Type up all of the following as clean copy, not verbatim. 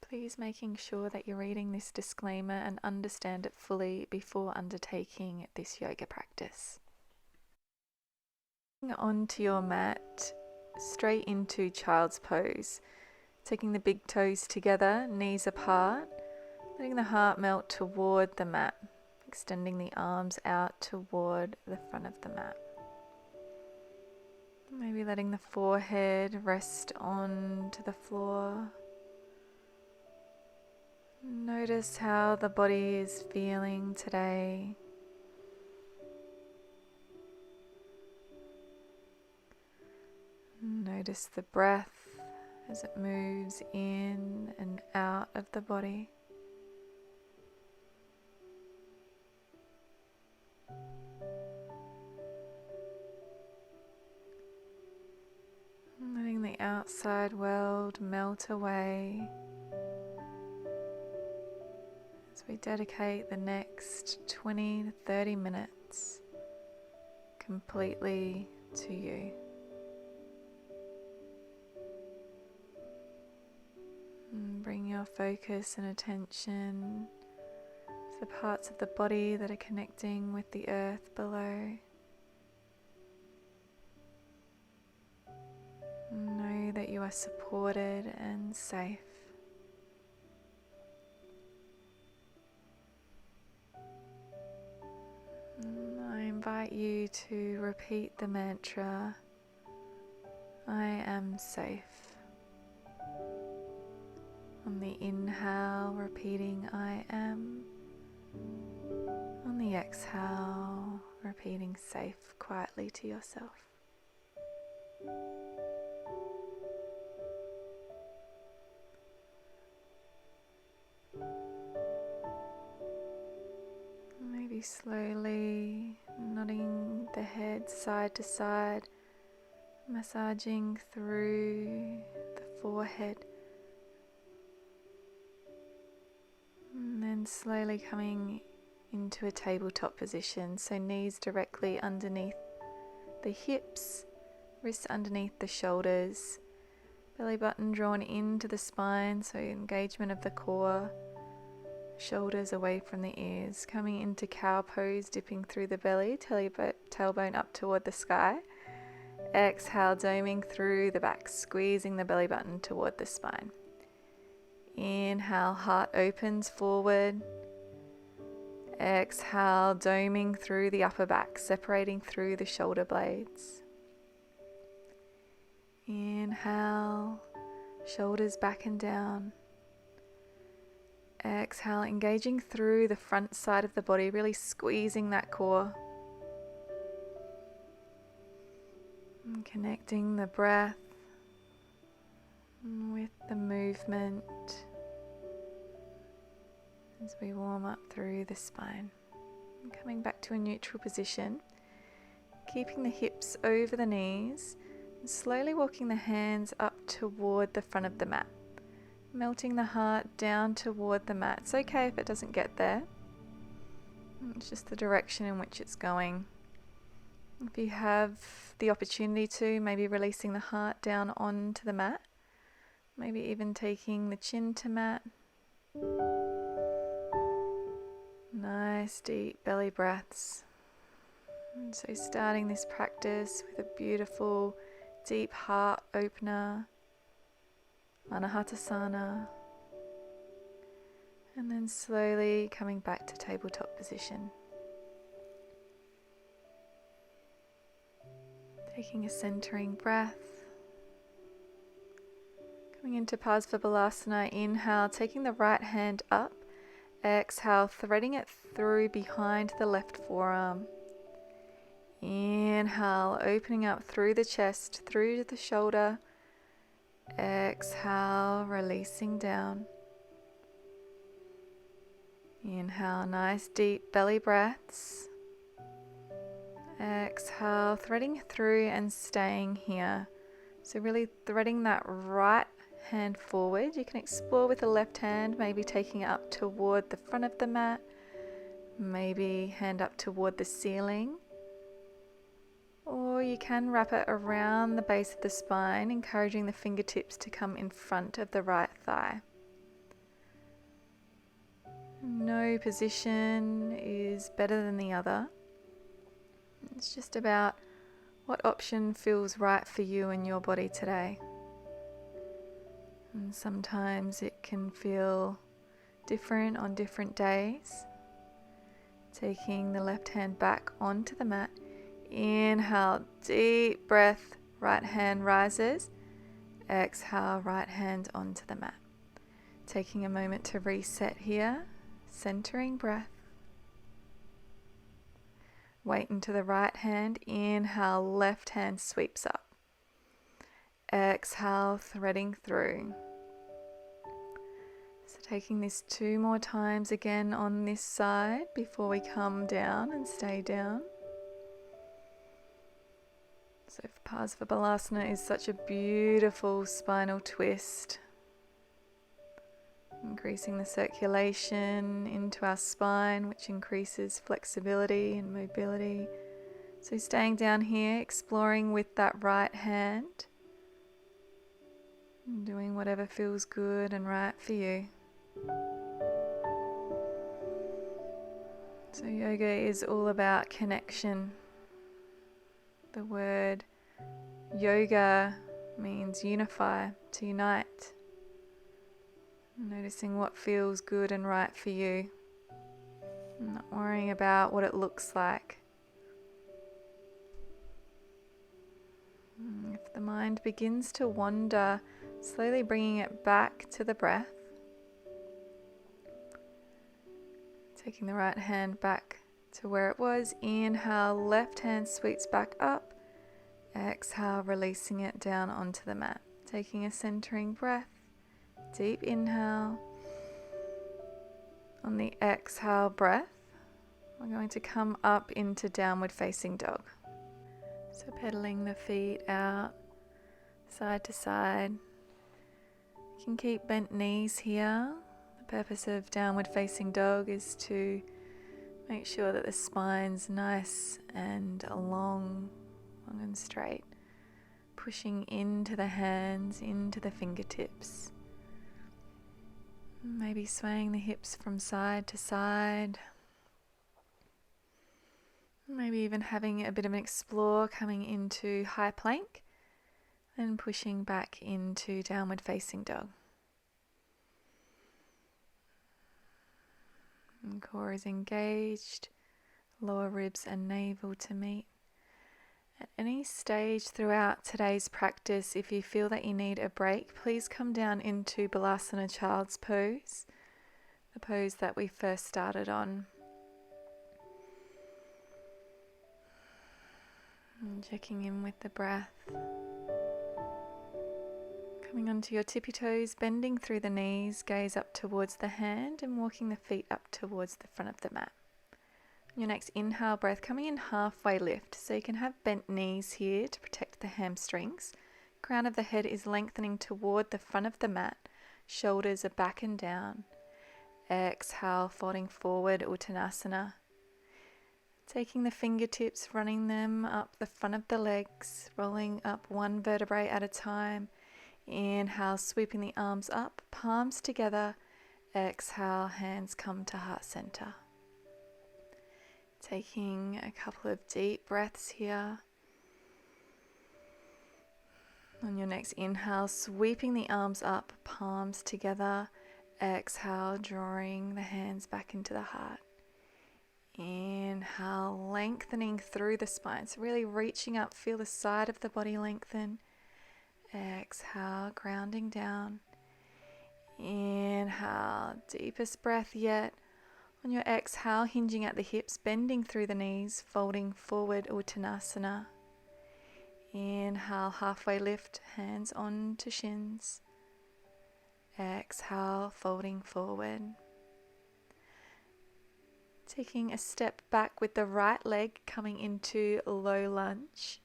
Please making sure that you're reading this disclaimer and understand it fully before undertaking this yoga practice. Onto your mat, straight into child's pose, taking the big toes together, knees apart, letting the heart melt toward the mat, extending the arms out toward the front of the mat. Maybe letting the forehead rest onto the floor. Notice how the body is feeling today. Notice the breath as it moves in and out of the body. Letting the outside world melt away as we dedicate the next 20 to 30 minutes completely to you. And bring your focus and attention to the parts of the body that are connecting with the earth below. Know that you are supported and safe. I invite you to repeat the mantra, I am safe. On the inhale, repeating I am. On the exhale, repeating safe quietly to yourself. Maybe slowly nodding the head side to side, massaging through the forehead. And then slowly coming into a tabletop position, so knees directly underneath the hips, wrists underneath the shoulders, belly button drawn into the spine, so engagement of the core, shoulders away from the ears, coming into cow pose, dipping through the belly, tailbone up toward the sky. Exhale, doming through the back, squeezing the belly button toward the spine. Inhale, heart opens forward. Exhale, doming through the upper back, separating through the shoulder blades. Inhale, shoulders back and down. Exhale, engaging through the front side of the body, really squeezing that core. And connecting the breath with the movement as we warm up through the spine. And coming back to a neutral position, keeping the hips over the knees, and slowly walking the hands up toward the front of the mat. Melting the heart down toward the mat. It's okay if it doesn't get there. It's just the direction in which it's going. If you have the opportunity to, maybe releasing the heart down onto the mat. Maybe even taking the chin to mat. Nice deep belly breaths. And so starting this practice with a beautiful deep heart opener, Anahatasana, and then slowly coming back to tabletop position. Taking a centering breath. Coming into Parsvabalasana, inhale, taking the right hand up. Exhale, threading it through behind the left forearm. Inhale, opening up through the chest, through the shoulder. Exhale, releasing down. Inhale, nice deep belly breaths. Exhale, threading through and staying here. So really threading that right hand forward. You can explore with the left hand, maybe taking it up toward the front of the mat. Maybe hand up toward the ceiling. Or you can wrap it around the base of the spine, encouraging the fingertips to come in front of the right thigh. No position is better than the other. It's just about what option feels right for you and your body today. And sometimes it can feel different on different days. Taking the left hand back onto the mat. Inhale, deep breath, right hand rises. Exhale, right hand onto the mat. Taking a moment to reset here, centering breath. Weight into the right hand. Inhale, left hand sweeps up. Exhale, threading through. So taking this 2 more times again on this side before we come down and stay down. So Parsvabalasana is such a beautiful spinal twist, increasing the circulation into our spine, which increases flexibility and mobility. So staying down here, exploring with that right hand, and doing whatever feels good and right for you. So yoga is all about connection. The word yoga means unify, to unite. Noticing what feels good and right for you. Not worrying about what it looks like. If the mind begins to wander, slowly bringing it back to the breath. Taking the right hand back to where it was. Inhale, left hand sweeps back up. Exhale, releasing it down onto the mat. Taking a centering breath. Deep inhale. On the exhale breath, we're going to come up into downward facing dog. So pedaling the feet out, side to side. You can keep bent knees here. The purpose of downward facing dog is to make sure that the spine's nice and long and straight. Pushing into the hands, into the fingertips. Maybe swaying the hips from side to side. Maybe even having a bit of an explore, coming into high plank and pushing back into downward facing dog. And core is engaged, lower ribs and navel to meet. At any stage throughout today's practice, if you feel that you need a break, please come down into Balasana Child's Pose, the pose that we first started on. And checking in with the breath. Coming onto your tippy toes, bending through the knees, gaze up towards the hand and walking the feet up towards the front of the mat. Your next inhale breath, coming in halfway lift, so you can have bent knees here to protect the hamstrings. Crown of the head is lengthening toward the front of the mat. Shoulders are back and down. Exhale, folding forward, Uttanasana. Taking the fingertips, running them up the front of the legs, rolling up one vertebrae at a time. Inhale, sweeping the arms up, palms together. Exhale, hands come to heart center. Taking a couple of deep breaths here. On your next inhale, sweeping the arms up, palms together. Exhale, drawing the hands back into the heart. Inhale, lengthening through the spine. So really reaching up, feel the side of the body lengthen. Exhale, grounding down. Inhale, deepest breath yet. On your exhale, hinging at the hips, bending through the knees, folding forward, Uttanasana. Inhale, halfway lift, hands on to shins. Exhale, folding forward. Taking a step back with the right leg, coming into low lunge.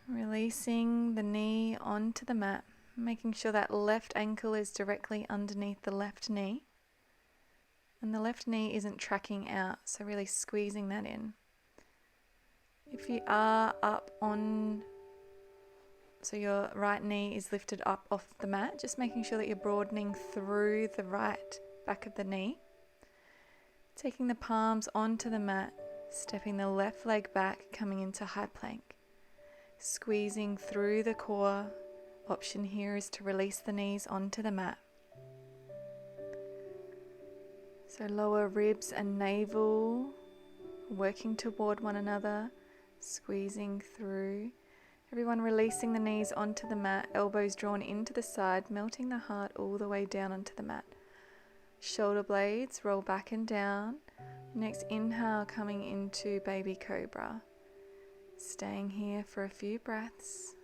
Releasing the knee onto the mat, making sure that left ankle is directly underneath the left knee. And the left knee isn't tracking out, so really squeezing that in. If you are up on So your right knee is lifted up off the mat, just making sure that you're broadening through the right back of the knee. Taking the palms onto the mat, stepping the left leg back, coming into high plank. Squeezing through the core. Option here is to release the knees onto the mat. So lower ribs and navel working toward one another, squeezing through. Everyone releasing the knees onto the mat, elbows drawn into the side, melting the heart all the way down onto the mat. Shoulder blades roll back and down. Next inhale, coming into baby cobra. Staying here for a few breaths.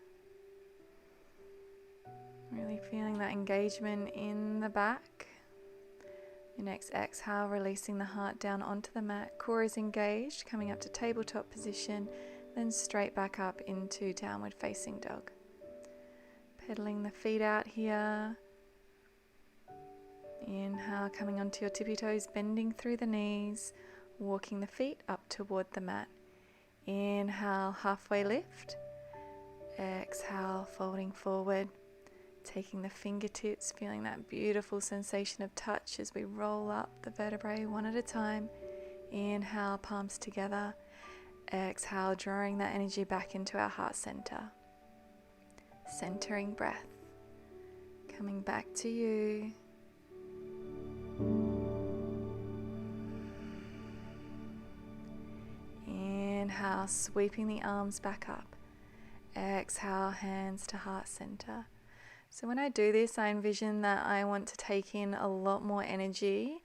Really feeling that engagement in the back. Your next exhale, releasing the heart down onto the mat. Core is engaged, coming up to tabletop position, then straight back up into downward facing dog. Pedaling the feet out here. Inhale, coming onto your tippy toes, bending through the knees, walking the feet up toward the mat. Inhale, halfway lift. Exhale, folding forward. Taking the fingertips, feeling that beautiful sensation of touch as we roll up the vertebrae one at a time. Inhale, palms together. Exhale, drawing that energy back into our heart center. Centering breath. Coming back to you. Inhale, sweeping the arms back up. Exhale, hands to heart center. So when I do this, I envision that I want to take in a lot more energy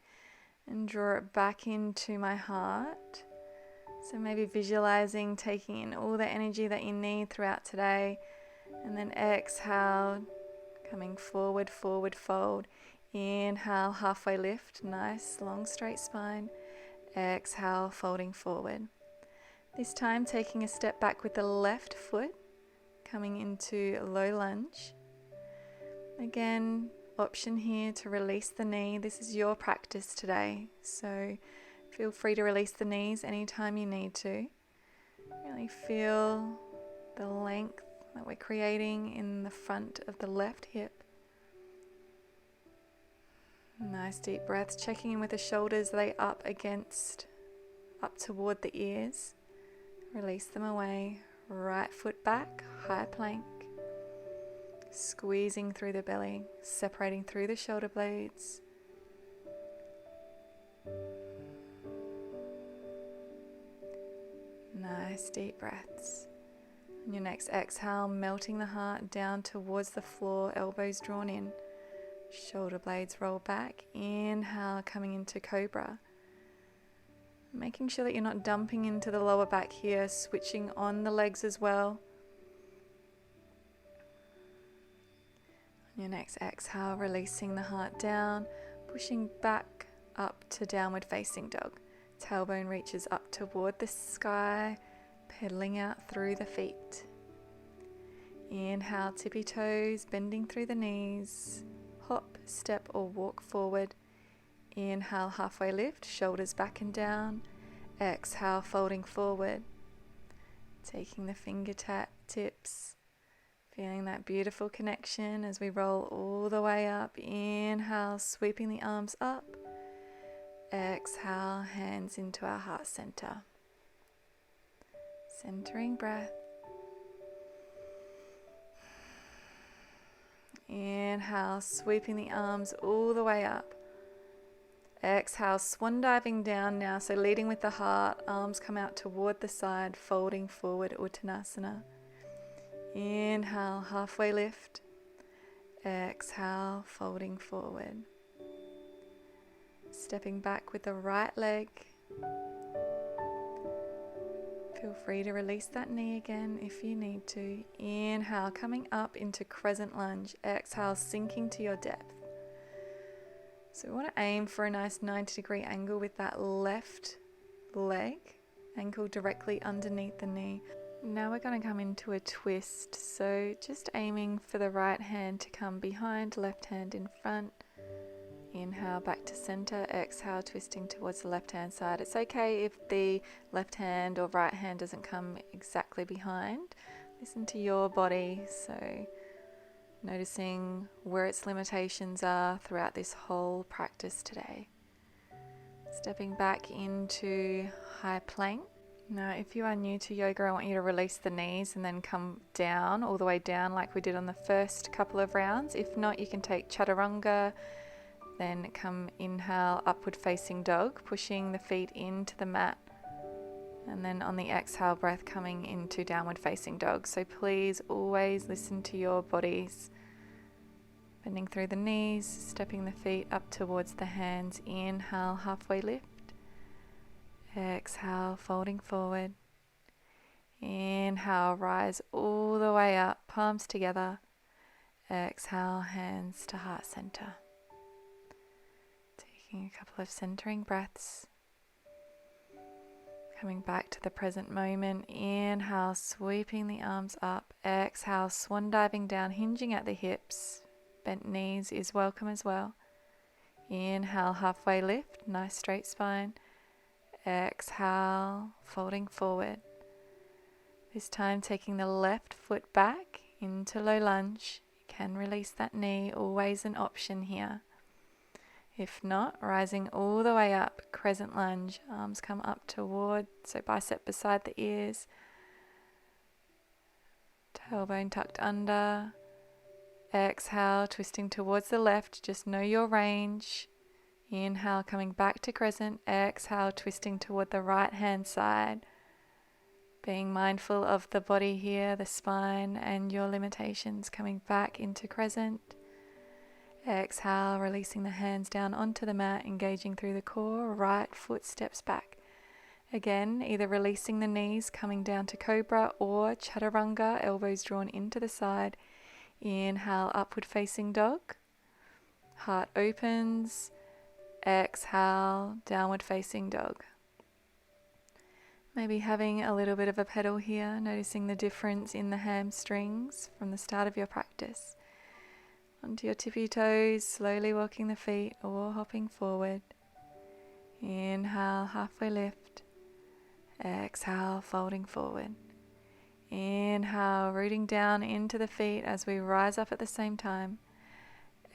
and draw it back into my heart. So maybe visualizing taking in all the energy that you need throughout today, and then exhale, coming forward, forward fold. Inhale, halfway lift, nice long straight spine. Exhale, folding forward. This time taking a step back with the left foot, coming into a low lunge. Again, option here to release the knee. This is your practice today, so feel free to release the knees anytime you need to. Really feel the length that we're creating in the front of the left hip. Nice deep breaths, checking in with the shoulders. Are they up toward the ears? Release them away. Right foot back, high plank. Squeezing through the belly, separating through the shoulder blades. Nice deep breaths. On your next exhale, melting the heart down towards the floor, elbows drawn in. Shoulder blades roll back. Inhale, coming into cobra. Making sure that you're not dumping into the lower back here, switching on the legs as well. On your next exhale, releasing the heart down, pushing back up to downward facing dog. Tailbone reaches up toward the sky, pedaling out through the feet. Inhale, tippy toes, bending through the knees. Hop, step or walk forward. Inhale, halfway lift, shoulders back and down. Exhale, folding forward. Taking the fingertips, feeling that beautiful connection as we roll all the way up. Inhale, sweeping the arms up. Exhale, hands into our heart center. Centering breath. Inhale, sweeping the arms all the way up. Exhale, swan diving down now, so leading with the heart, arms come out toward the side, folding forward, Uttanasana. Inhale, halfway lift. Exhale, folding forward. Stepping back with the right leg. Feel free to release that knee again if you need to. Inhale, coming up into crescent lunge. Exhale, sinking to your depth. So we want to aim for a nice 90-degree angle with that left leg, ankle directly underneath the knee. Now we're going to come into a twist. So just aiming for the right hand to come behind, left hand in front. Inhale, back to center. Exhale, twisting towards the left hand side. It's okay if the left hand or right hand doesn't come exactly behind. Listen to your body, so noticing where its limitations are throughout this whole practice today. Stepping back into high plank. Now, if you are new to yoga, I want you to release the knees and then come down, all the way down like we did on the first couple of rounds. If not, you can take chaturanga, then come inhale, upward facing dog, pushing the feet into the mat. And then on the exhale breath, coming into downward facing dog. So please always listen to your bodies. Bending through the knees, stepping the feet up towards the hands. Inhale, halfway lift. Exhale, folding forward. Inhale, rise all the way up, palms together. Exhale, hands to heart center. Taking a couple of centering breaths. Coming back to the present moment. Inhale, sweeping the arms up. Exhale, swan diving down, hinging at the hips. Bent knees is welcome as well. Inhale, halfway lift, nice straight spine. Exhale, folding forward. This time taking the left foot back into low lunge. You can release that knee, always an option here. If not, rising all the way up, crescent lunge, arms come up toward, so bicep beside the ears, tailbone tucked under. Exhale, twisting towards the left, just know your range. Inhale, coming back to crescent. Exhale, twisting toward the right hand side. Being mindful of the body here, the spine and your limitations, coming back into crescent. Exhale, releasing the hands down onto the mat, engaging through the core, right foot steps back. Again, either releasing the knees, coming down to cobra, or chaturanga, elbows drawn into the side. Inhale, upward facing dog. Heart opens. Exhale, downward facing dog. Maybe having a little bit of a pedal here, noticing the difference in the hamstrings from the start of your practice. Onto your tippy toes, slowly walking the feet or hopping forward. Inhale, halfway lift. Exhale, folding forward. Inhale, rooting down into the feet as we rise up at the same time.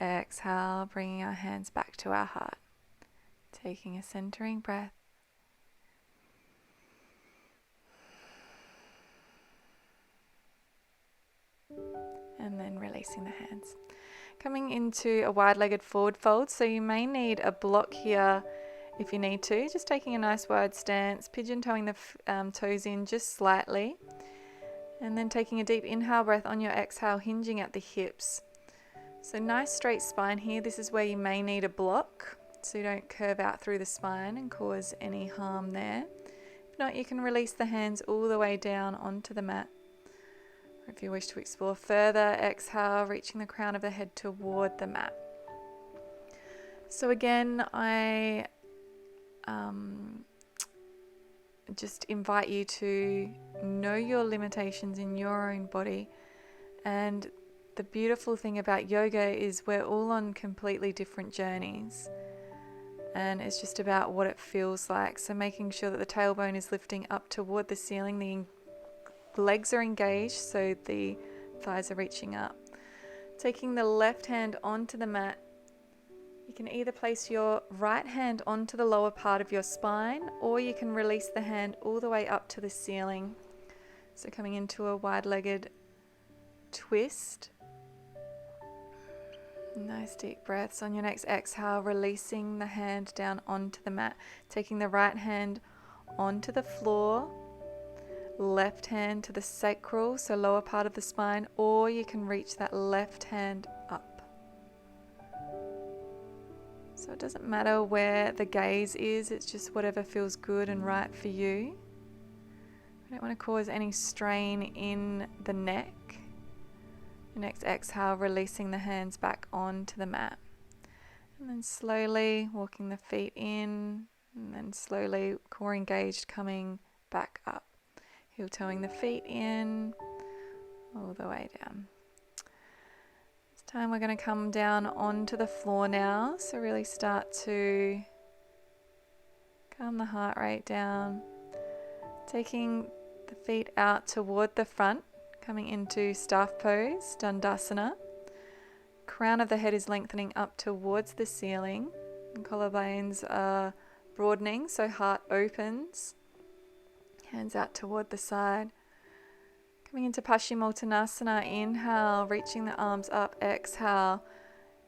Exhale, bringing our hands back to our heart. Taking a centering breath. And then releasing the hands. Coming into a wide-legged forward fold, so you may need a block here if you need to. Just taking a nice wide stance, pigeon-toeing the toes in just slightly. And then taking a deep inhale breath on your exhale, hinging at the hips. So nice straight spine here. This is where you may need a block, so you don't curve out through the spine and cause any harm there. If not, you can release the hands all the way down onto the mat. Or if you wish to explore further, exhale, reaching the crown of the head toward the mat. So again, I just invite you to know your limitations in your own body. And the beautiful thing about yoga is we're all on completely different journeys. And it's just about what it feels like. So making sure that the tailbone is lifting up toward the ceiling, the legs are engaged, so the thighs are reaching up. Taking the left hand onto the mat, you can either place your right hand onto the lower part of your spine, or you can release the hand all the way up to the ceiling. So coming into a wide-legged twist. Nice deep breaths. On your next exhale, releasing the hand down onto the mat. Taking the right hand onto the floor. Left hand to the sacral, so lower part of the spine, or you can reach that left hand up. So it doesn't matter where the gaze is, it's just whatever feels good and right for you. We don't want to cause any strain in the neck. Your next exhale, releasing the hands back onto the mat. And then slowly walking the feet in, and then slowly core engaged, coming back up. Heel toeing the feet in, all the way down. This time we're going to come down onto the floor now. So really start to calm the heart rate down. Taking the feet out toward the front, Coming into staff pose, Dandasana. Crown of the head is lengthening up towards the ceiling. And collarbones are broadening, so heart opens. Hands out toward the side. Coming into Paschimottanasana, inhale, reaching the arms up, exhale,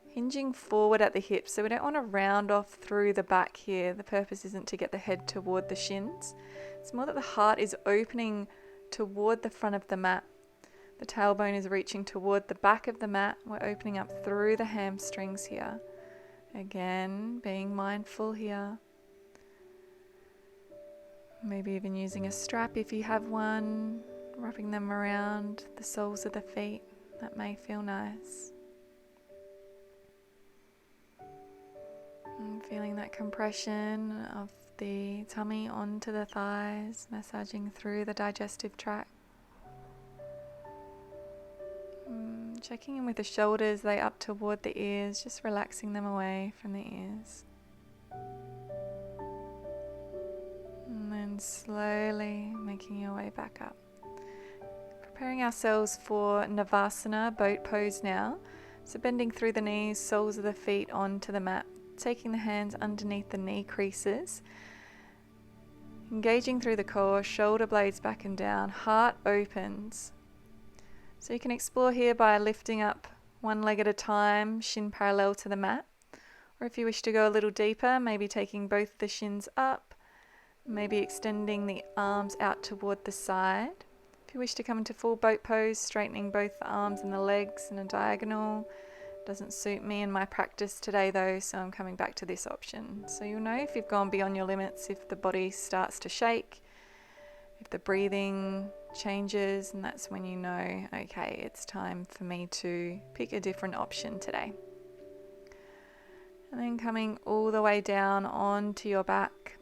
hinging forward at the hips. So we don't want to round off through the back here. The purpose isn't to get the head toward the shins. It's more that the heart is opening toward the front of the mat. The tailbone is reaching toward the back of the mat. We're opening up through the hamstrings here. Again, being mindful here. Maybe even using a strap if you have one, wrapping them around the soles of the feet. That may feel nice. And feeling that compression of the tummy onto the thighs, massaging through the digestive tract. Checking in with the shoulders, they up toward the ears, just relaxing them away from the ears. And then slowly making your way back up. Preparing ourselves for Navasana, boat pose now. So bending through the knees, soles of the feet onto the mat. Taking the hands underneath the knee creases. Engaging through the core, shoulder blades back and down, heart opens. So you can explore here by lifting up one leg at a time, shin parallel to the mat. Or if you wish to go a little deeper, maybe taking both the shins up, maybe extending the arms out toward the side. If you wish to come into full boat pose, straightening both the arms and the legs in a diagonal. Doesn't suit me in my practice today though, so I'm coming back to this option. So you'll know if you've gone beyond your limits, if the body starts to shake, if the breathing changes, and that's when you know, okay, it's time for me to pick a different option today. And then coming all the way down onto your back,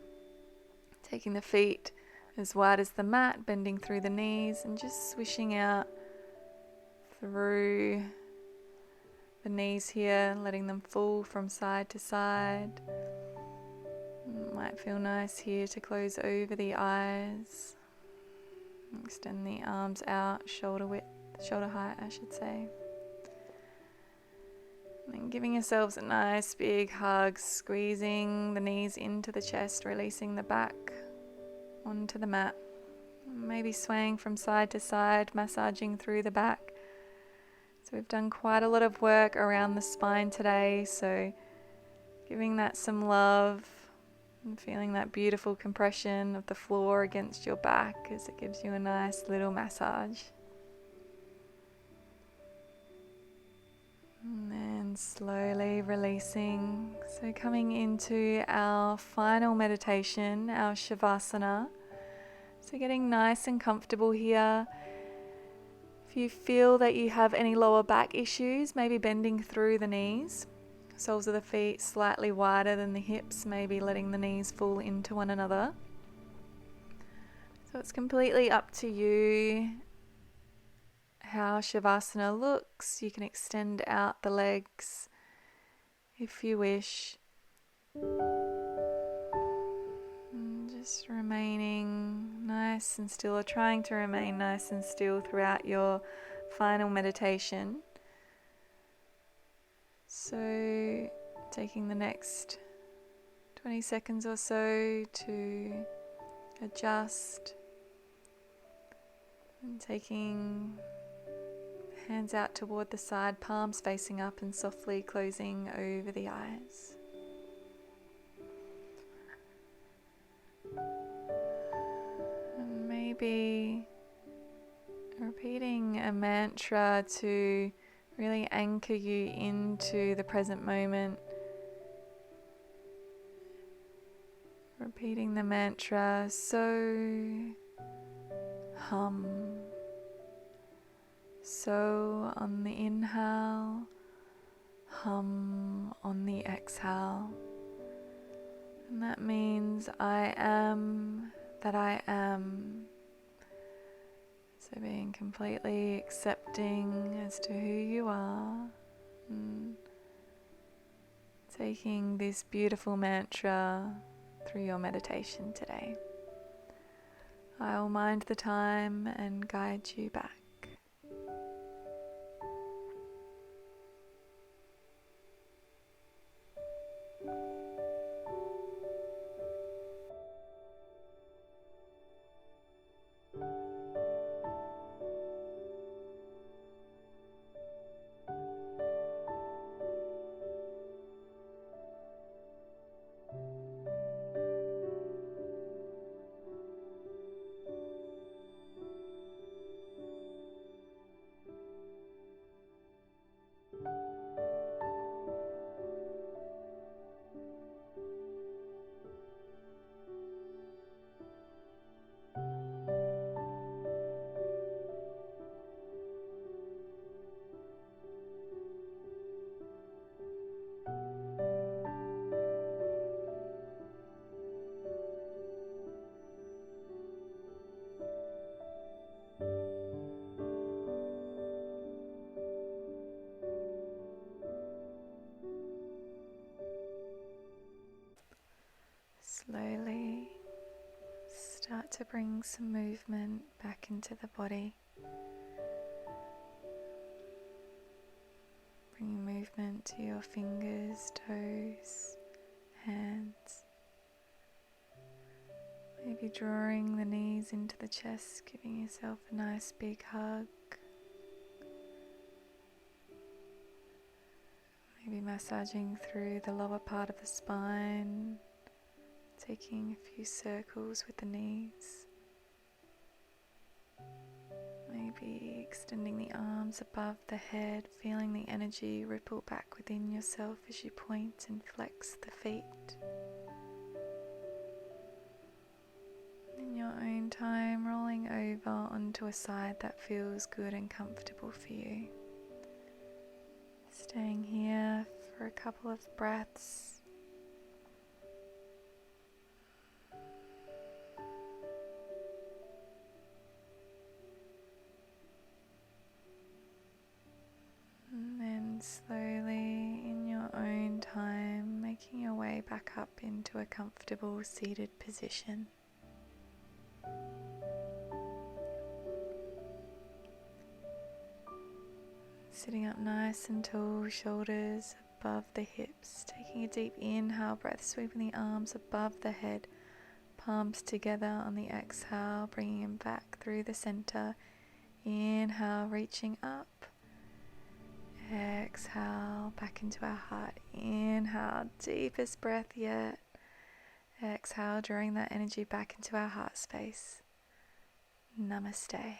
taking the feet as wide as the mat, bending through the knees and just swishing out through the knees here, letting them fall from side to side. Might feel nice here to close over the eyes. Extend the arms out, shoulder height, I should say. And then giving yourselves a nice big hug, squeezing the knees into the chest, releasing the back onto the mat. Maybe swaying from side to side, massaging through the back. So we've done quite a lot of work around the spine today, so giving that some love and feeling that beautiful compression of the floor against your back as it gives you a nice little massage. And then slowly releasing. So coming into our final meditation, our Shavasana. So getting nice and comfortable here. If you feel that you have any lower back issues, maybe bending through the knees. Soles of the feet slightly wider than the hips, maybe letting the knees fall into one another. So it's completely up to you how Shavasana looks. You can extend out the legs if you wish. And just remaining nice and still, or trying to remain nice and still throughout your final meditation. So taking the next 20 seconds or so to adjust and taking hands out toward the side, palms facing up and softly closing over the eyes. And maybe repeating a mantra to really anchor you into the present moment. Repeating the mantra, so hum. So on the inhale, hum on the exhale. And that means I am that I am. So being completely accepting as to who you are, and taking this beautiful mantra through your meditation today. I will mind the time and guide you back. Slowly start to bring some movement back into the body. Bringing movement to your fingers, toes, hands. Maybe drawing the knees into the chest, giving yourself a nice big hug. Maybe massaging through the lower part of the spine, taking a few circles with the knees. Maybe extending the arms above the head, feeling the energy ripple back within yourself as you point and flex the feet. In your own time, rolling over onto a side that feels good and comfortable for you. Staying here for a couple of breaths. And then slowly, in your own time, making your way back up into a comfortable seated position. Sitting up nice and tall, shoulders above the hips. Taking a deep inhale, breath sweeping the arms above the head, palms together on the exhale, bringing them back through the center. Inhale, reaching up. Exhale, back into our heart. Inhale, deepest breath yet. Exhale, drawing that energy back into our heart space. Namaste.